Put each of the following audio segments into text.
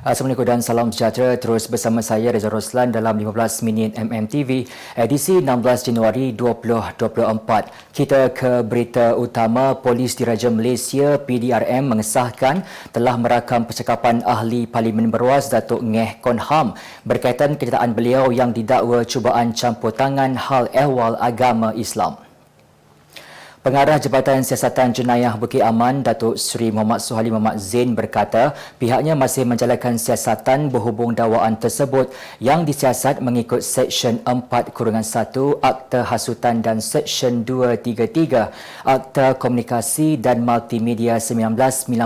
Assalamualaikum dan salam sejahtera. Terus bersama saya Reza Roslan dalam 15 minit MMTV edisi 16 Januari 2024. Kita ke berita utama. Polis Diraja Malaysia PDRM mengesahkan telah merakam percakapan Ahli Parlimen Beruas Datuk Ngeh Kon Ham berkaitan kenyataan beliau yang didakwa cubaan campur tangan hal ehwal agama Islam. Pengarah Jabatan Siasatan Jenayah Bukit Aman, Datuk Seri Muhammad Suhaili Muhammad Zain berkata pihaknya masih menjalankan siasatan berhubung dakwaan tersebut yang disiasat mengikut Seksyen 4-1 Akta Hasutan dan Seksyen 233 Akta Komunikasi dan Multimedia 1998.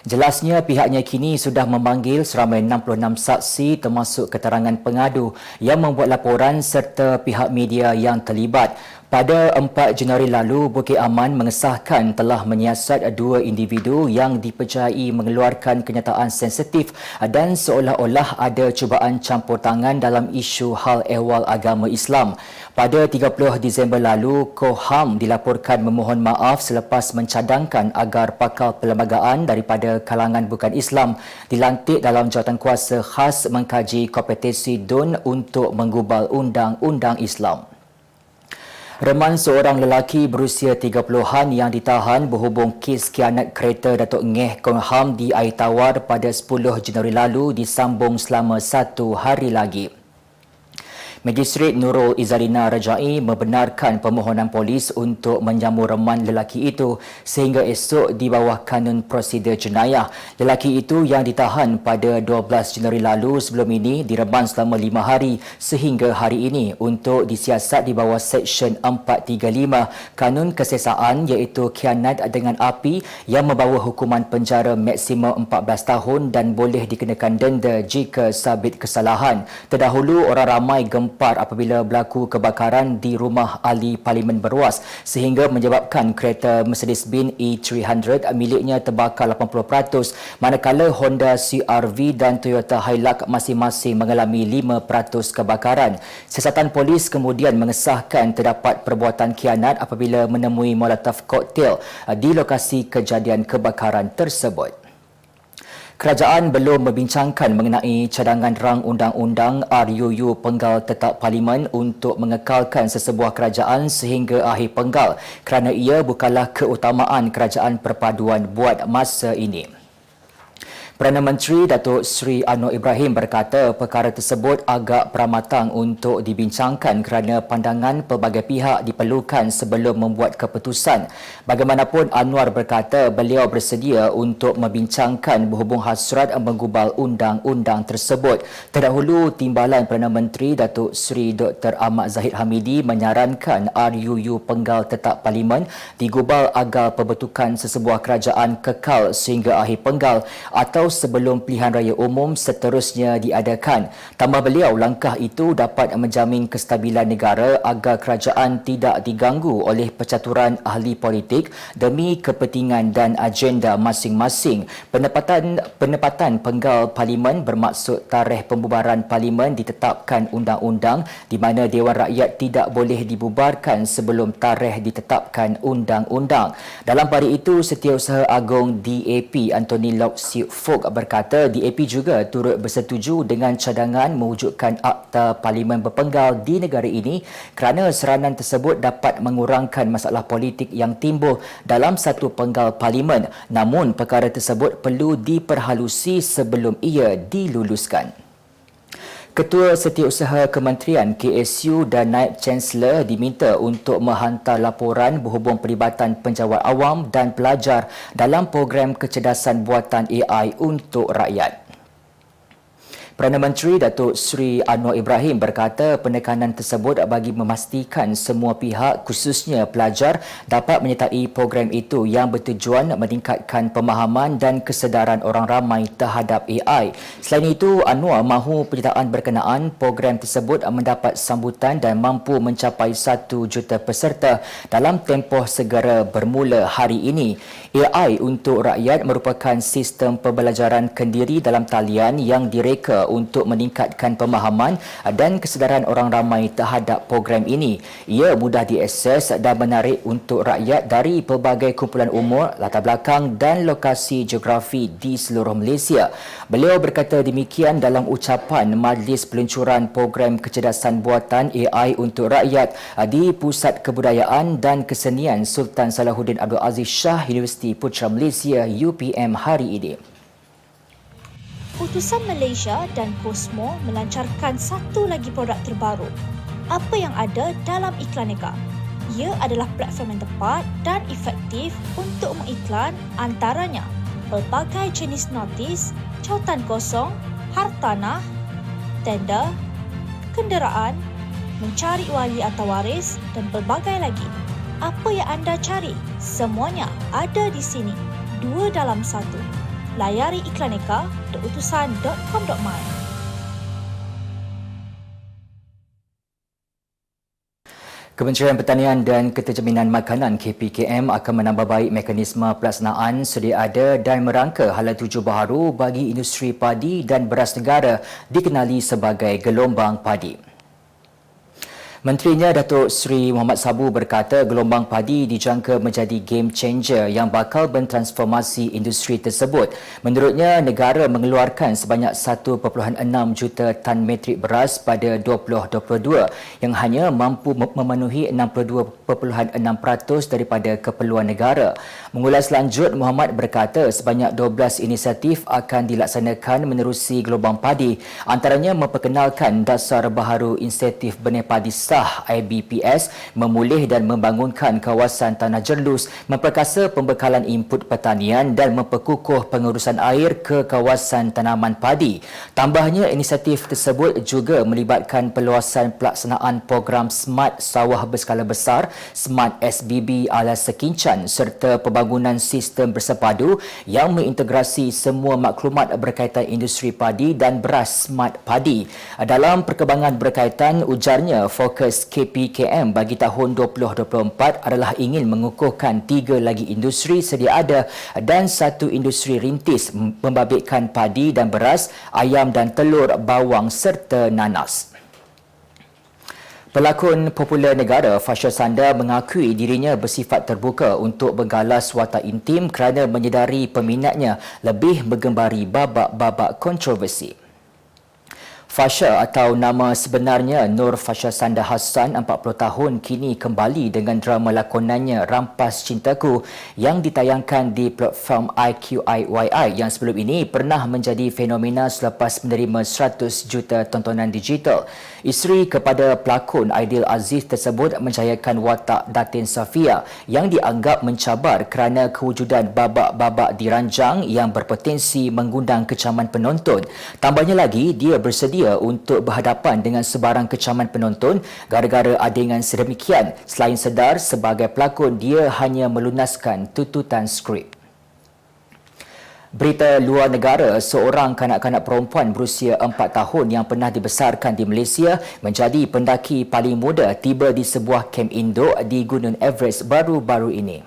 Jelasnya pihaknya kini sudah memanggil seramai 66 saksi termasuk keterangan pengadu yang membuat laporan serta pihak media yang terlibat. Pada 4 Januari lalu, Bukit Aman mengesahkan telah menyiasat dua individu yang dipercayai mengeluarkan kenyataan sensitif dan seolah-olah ada cubaan campur tangan dalam isu hal ehwal agama Islam. Pada 30 Disember lalu, Koham dilaporkan memohon maaf selepas mencadangkan agar pakar perlembagaan daripada kalangan bukan Islam dilantik dalam jawatankuasa khas mengkaji kompetensi DUN untuk menggubal undang-undang Islam. Reman seorang lelaki berusia 30-an yang ditahan berhubung kes khianat kereta Datuk Ngeh Kon Ham di Air Tawar pada 10 Januari lalu disambung selama 1 hari lagi. Magistrate Nurul Izarina Rajai membenarkan permohonan polis untuk menjamu reman lelaki itu sehingga esok di bawah kanun prosedur jenayah. Lelaki itu yang ditahan pada 12 Januari lalu sebelum ini direman selama 5 hari sehingga hari ini untuk disiasat di bawah Seksyen 435 Kanun Kesesaan iaitu khianat dengan api yang membawa hukuman penjara maksimum 14 tahun dan boleh dikenakan denda jika sabit kesalahan. Terdahulu orang ramai gempar apabila berlaku kebakaran di rumah Ahli Parlimen Beruas sehingga menyebabkan kereta Mercedes-Benz E300 miliknya terbakar 80%, manakala Honda CR-V dan Toyota Hilux masing-masing mengalami 5% kebakaran. Siasatan polis kemudian mengesahkan terdapat perbuatan khianat apabila menemui molotov koktail di lokasi kejadian kebakaran tersebut. Kerajaan belum membincangkan mengenai cadangan rang undang-undang RUU Penggal Tetap Parlimen untuk mengekalkan sesebuah kerajaan sehingga akhir penggal kerana ia bukanlah keutamaan kerajaan perpaduan buat masa ini. Perdana Menteri Datuk Seri Anwar Ibrahim berkata perkara tersebut agak peramatang untuk dibincangkan kerana pandangan pelbagai pihak diperlukan sebelum membuat keputusan. Bagaimanapun, Anwar berkata beliau bersedia untuk membincangkan berhubung hasrat menggubal undang-undang tersebut. Terdahulu, Timbalan Perdana Menteri Datuk Seri Dr. Ahmad Zahid Hamidi menyarankan RUU Penggal Tetap Parlimen digubal agar pembentukan sesebuah kerajaan kekal sehingga akhir penggal atau sebelum pilihan raya umum seterusnya diadakan. Tambah beliau, langkah itu dapat menjamin kestabilan negara agar kerajaan tidak diganggu oleh percaturan ahli politik demi kepentingan dan agenda masing-masing. Penempatan penggal Parlimen bermaksud tarikh pembubaran Parlimen ditetapkan undang-undang di mana Dewan Rakyat tidak boleh dibubarkan sebelum tarikh ditetapkan undang-undang. Dalam pada itu, Setiausaha Agong DAP Anthony Loke Siuk Fook berkata DAP juga turut bersetuju dengan cadangan mewujudkan Akta Parlimen berpenggal di negara ini kerana seranan tersebut dapat mengurangkan masalah politik yang timbul dalam satu penggal Parlimen. Namun, perkara tersebut perlu diperhalusi sebelum ia diluluskan. Ketua Setiausaha Kementerian KSU dan Naib Chancellor diminta untuk menghantar laporan berhubung pelibatan penjawat awam dan pelajar dalam program kecerdasan buatan AI untuk rakyat. Perdana Menteri Datuk Seri Anwar Ibrahim berkata penekanan tersebut bagi memastikan semua pihak khususnya pelajar dapat menyertai program itu yang bertujuan meningkatkan pemahaman dan kesedaran orang ramai terhadap AI. Selain itu, Anwar mahu penyertaan berkenaan program tersebut mendapat sambutan dan mampu mencapai 1 juta peserta dalam tempoh segera bermula hari ini. AI untuk rakyat merupakan sistem pembelajaran kendiri dalam talian yang direka untuk meningkatkan pemahaman dan kesedaran orang ramai terhadap program ini. Ia mudah diakses dan menarik untuk rakyat dari pelbagai kumpulan umur, latar belakang dan lokasi geografi di seluruh Malaysia. Beliau berkata demikian dalam ucapan Majlis Peluncuran Program Kecerdasan Buatan AI untuk Rakyat di Pusat Kebudayaan dan Kesenian Sultan Salahuddin Abdul Aziz Shah Universiti Putra Malaysia UPM hari ini. Utusan Malaysia dan Cosmo melancarkan satu lagi produk terbaru. Apa yang ada dalam Iklaneka? Ia adalah platform yang tepat dan efektif untuk mengiklan antaranya pelbagai jenis notis, cautan kosong, hartanah, tender, kenderaan, mencari wali atau waris dan pelbagai lagi. Apa yang anda cari? Semuanya ada di sini. 2 dalam 1. Layari iklaneka.utusan.com.my. Kementerian Pertanian dan Keterjaminan Makanan KPKM akan menambah baik mekanisme pelaksanaan sedia ada dan merangka hala tuju baharu bagi industri padi dan beras negara dikenali sebagai gelombang padi. Menterinya Datuk Seri Muhammad Sabu berkata gelombang padi dijangka menjadi game changer yang bakal mentransformasi industri tersebut. Menurutnya, negara mengeluarkan sebanyak 1.6 juta tan metrik beras pada 2022 yang hanya mampu memenuhi 62.6% daripada keperluan negara. Mengulas lanjut, Muhammad berkata sebanyak 12 inisiatif akan dilaksanakan menerusi gelombang padi, antaranya memperkenalkan dasar baharu insentif benih padi sah IBPS, memulih dan membangunkan kawasan tanah jerlus, memperkasa pembekalan input pertanian dan memperkukuh pengurusan air ke kawasan tanaman padi. Tambahnya, inisiatif tersebut juga melibatkan perluasan pelaksanaan program Smart Sawah Berskala Besar, Smart SBB ala Sekincan serta pembangunan sistem bersepadu yang mengintegrasi semua maklumat berkaitan industri padi dan beras Smart Padi. Dalam perkembangan berkaitan, ujarnya fokus KPKM bagi tahun 2024 adalah ingin mengukuhkan 3 lagi industri sedia ada dan 1 industri rintis membabitkan padi dan beras, ayam dan telur, bawang serta nanas. Pelakon popular negara Fasha Sanda mengakui dirinya bersifat terbuka untuk menggalas watak intim kerana menyedari peminatnya lebih menggembari babak-babak kontroversi. Fasha atau nama sebenarnya Nur Fasha Sanda Hassan, 40 tahun, kini kembali dengan drama lakonannya Rampas Cintaku yang ditayangkan di platform IQIYI yang sebelum ini pernah menjadi fenomena selepas menerima 100 juta tontonan digital. Isteri kepada pelakon Aidil Aziz tersebut mencayakan watak Datin Safia yang dianggap mencabar kerana kewujudan babak-babak diranjang yang berpotensi mengundang kecaman penonton. Tambahnya lagi, dia bersedia untuk berhadapan dengan sebarang kecaman penonton gara-gara adegan sedemikian. Selain sedar sebagai pelakon, dia hanya melunaskan tututan skrip. Berita luar negara, seorang kanak-kanak perempuan berusia 4 tahun yang pernah dibesarkan di Malaysia menjadi pendaki paling muda tiba di sebuah kem induk di Gunung Everest baru-baru ini.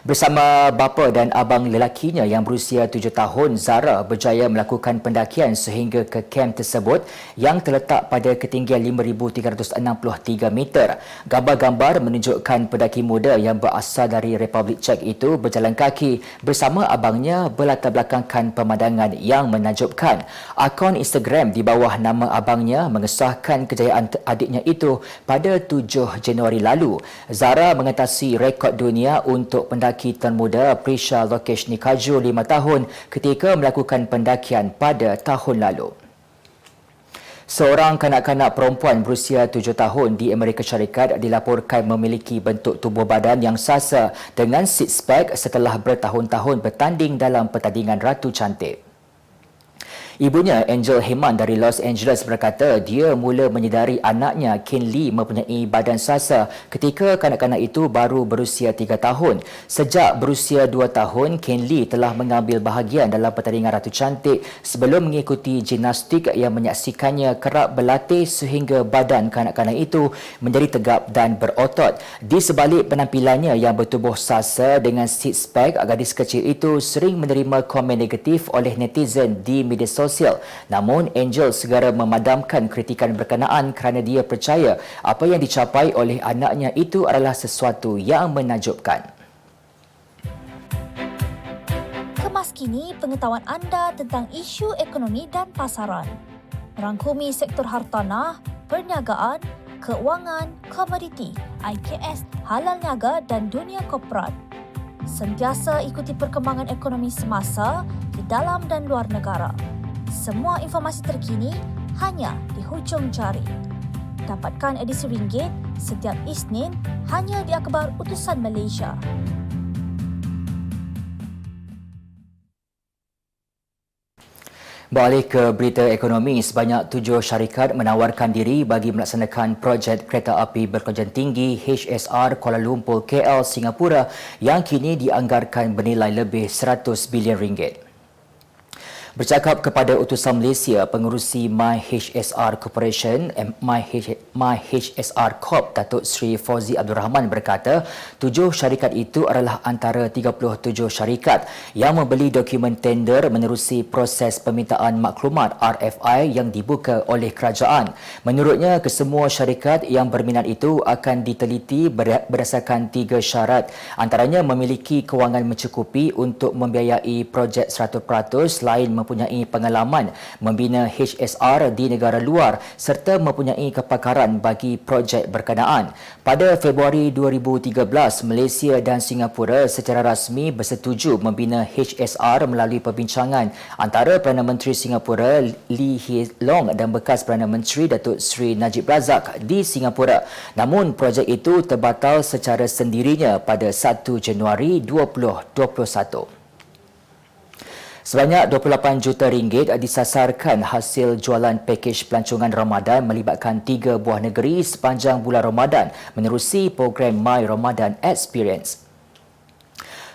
Bersama bapa dan abang lelakinya yang berusia 7 tahun, Zara berjaya melakukan pendakian sehingga ke kem tersebut yang terletak pada ketinggian 5,363 meter. Gambar-gambar menunjukkan pendaki muda yang berasal dari Republik Czech itu berjalan kaki bersama abangnya berlatar belakangkan pemandangan yang menakjubkan. Akaun Instagram di bawah nama abangnya mengesahkan kejayaan adiknya itu pada 7 Januari lalu. Zara mengatasi rekod dunia untuk pendaki termuda Prisha Lokesh Nikaju 5 tahun ketika melakukan pendakian pada tahun lalu. Seorang kanak-kanak perempuan berusia 7 tahun di Amerika Syarikat dilaporkan memiliki bentuk tubuh badan yang sasa dengan six pack setelah bertahun-tahun bertanding dalam pertandingan Ratu Cantik. Ibunya, Angel Heman dari Los Angeles, berkata dia mula menyedari anaknya, Kenley, mempunyai badan sasa ketika kanak-kanak itu baru berusia 3 tahun. Sejak berusia 2 tahun, Kenley telah mengambil bahagian dalam pertandingan Ratu Cantik sebelum mengikuti gimnastik yang menyaksikannya kerap berlatih sehingga badan kanak-kanak itu menjadi tegap dan berotot. Di sebalik penampilannya yang bertubuh sasa dengan six pack, gadis kecil itu sering menerima komen negatif oleh netizen di media sosial sosial. Namun, Angel segera memadamkan kritikan berkenaan kerana dia percaya apa yang dicapai oleh anaknya itu adalah sesuatu yang menakjubkan. Kemas kini pengetahuan anda tentang isu ekonomi dan pasaran. Merangkumi sektor hartanah, perniagaan, keuangan, komoditi, IKS, halal niaga dan dunia korporat. Sentiasa ikuti perkembangan ekonomi semasa di dalam dan luar negara. Semua informasi terkini hanya di hujung jari. Dapatkan edisi ringgit setiap Isnin hanya di Akhbar Utusan Malaysia. Balik ke berita ekonomi, sebanyak 7 syarikat menawarkan diri bagi melaksanakan projek kereta api berkelanjutan tinggi HSR Kuala Lumpur KL Singapura yang kini dianggarkan bernilai lebih 100 bilion ringgit. Bercakap kepada utusan Malaysia, pengerusi MyHSR Corporation, MyHSR Corp, Datuk Seri Fauzi Abdul Rahman berkata, 7 syarikat itu adalah antara 37 syarikat yang membeli dokumen tender menerusi proses permintaan maklumat RFI yang dibuka oleh kerajaan. Menurutnya, kesemua syarikat yang berminat itu akan diteliti berdasarkan 3 syarat. Antaranya memiliki kewangan mencukupi untuk membiayai projek 100%, selain mempunyai pengalaman membina HSR di negara luar serta mempunyai kepakaran bagi projek berkenaan. Pada Februari 2013, Malaysia dan Singapura secara rasmi bersetuju membina HSR melalui perbincangan antara Perdana Menteri Singapura Lee Hsien Loong dan bekas Perdana Menteri Datuk Seri Najib Razak di Singapura. Namun projek itu terbatal secara sendirinya pada 1 Januari 2021. Sebanyak 28 juta ringgit disasarkan hasil jualan pakej pelancongan Ramadan melibatkan 3 buah negeri sepanjang bulan Ramadan menerusi program My Ramadan Experience.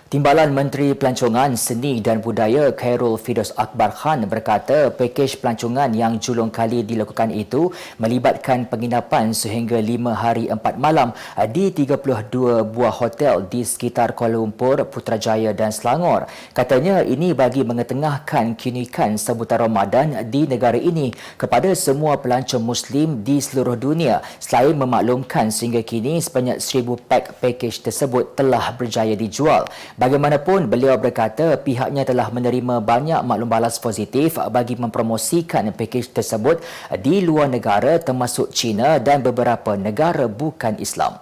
Timbalan Menteri Pelancongan, Seni dan Budaya Khairul Firdaus Akbar Khan berkata pakej pelancongan yang julung kali dilakukan itu melibatkan penginapan sehingga 5 hari 4 malam di 32 buah hotel di sekitar Kuala Lumpur, Putrajaya dan Selangor. Katanya ini bagi mengetengahkan keunikan sambutan Ramadan di negara ini kepada semua pelancong Muslim di seluruh dunia, selain memaklumkan sehingga kini sebanyak 1,000 pak pakej tersebut telah berjaya dijual. Bagaimanapun, beliau berkata pihaknya telah menerima banyak maklum balas positif bagi mempromosikan pakej tersebut di luar negara termasuk China dan beberapa negara bukan Islam.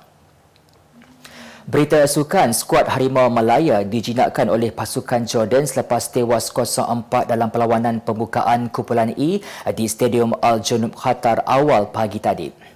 Berita sukan, skuad Harimau Malaya dijinakkan oleh pasukan Jordan selepas tewas 0-4 dalam perlawanan pembukaan kumpulan E di Stadium Al-Junub Qatar awal pagi tadi.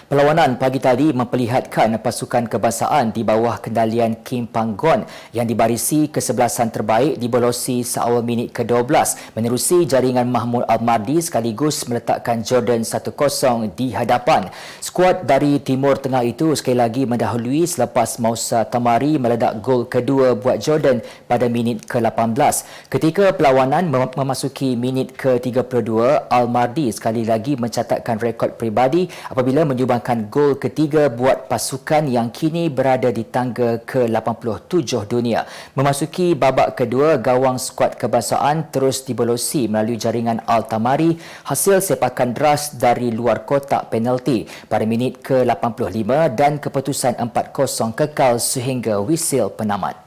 Perlawanan pagi tadi memperlihatkan pasukan kebangsaan di bawah kendalian Kim Panggon yang dibarisi kesebelasan terbaik dibolosi seawal minit ke-12 menerusi jaringan Mahmud Al-Mardi sekaligus meletakkan Jordan 1-0 di hadapan. Skuad dari Timur Tengah itu sekali lagi mendahului selepas Mausa Tamari meledak gol kedua buat Jordan pada minit ke-18. Ketika perlawanan memasuki minit ke-32, Al-Mardi sekali lagi mencatatkan rekod peribadi apabila menyumbangkan gol ketiga buat pasukan yang kini berada di tangga ke-87 dunia. Memasuki babak kedua, gawang skuad kebangsaan terus dibolosi melalui jaringan Al-Tamari hasil sepakan deras dari luar kotak penalti pada minit ke-85 dan keputusan 4-0 kekal sehingga wisil penamat.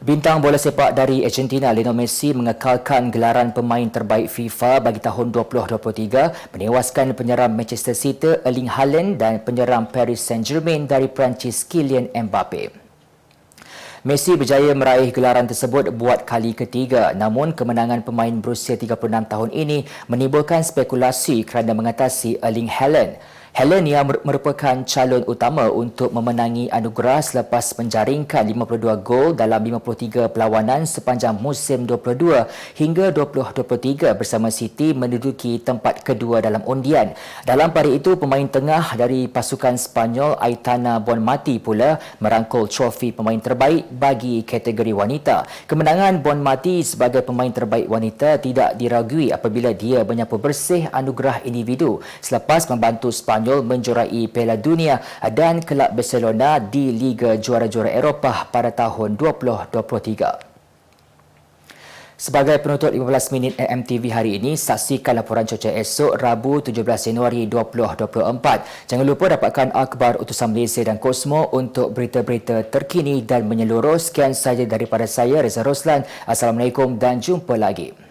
Bintang bola sepak dari Argentina Lionel Messi mengekalkan gelaran pemain terbaik FIFA bagi tahun 2023 menewaskan penyeram Manchester City Erling Haaland dan penyeram Paris Saint-Germain dari Perancis Kylian Mbappe. Messi berjaya meraih gelaran tersebut buat kali ketiga, namun kemenangan pemain berusia 36 tahun ini menimbulkan spekulasi kerana mengatasi Erling Haaland. Haaland yang merupakan calon utama untuk memenangi anugerah selepas menjaringkan 52 gol dalam 53 perlawanan sepanjang musim 22 hingga 2023 bersama City menduduki tempat kedua dalam undian. Dalam pada itu, pemain tengah dari pasukan Spanyol Aitana Bonmati pula merangkul trofi pemain terbaik bagi kategori wanita. Kemenangan Bonmati sebagai pemain terbaik wanita tidak diragui apabila dia menyapu bersih anugerah individu selepas membantu Spanyol menjuarai Piala Dunia dan kelab Barcelona di Liga Juara-Juara Eropah pada tahun 2023. Sebagai penutup 15 minit MMTV hari ini, saksikan laporan cuaca esok Rabu 17 Januari 2024. Jangan lupa dapatkan akhbar Utusan Malaysia dan Kosmo untuk berita-berita terkini dan menyeluruh. Sekian sahaja daripada saya, Reza Roslan. Assalamualaikum dan jumpa lagi.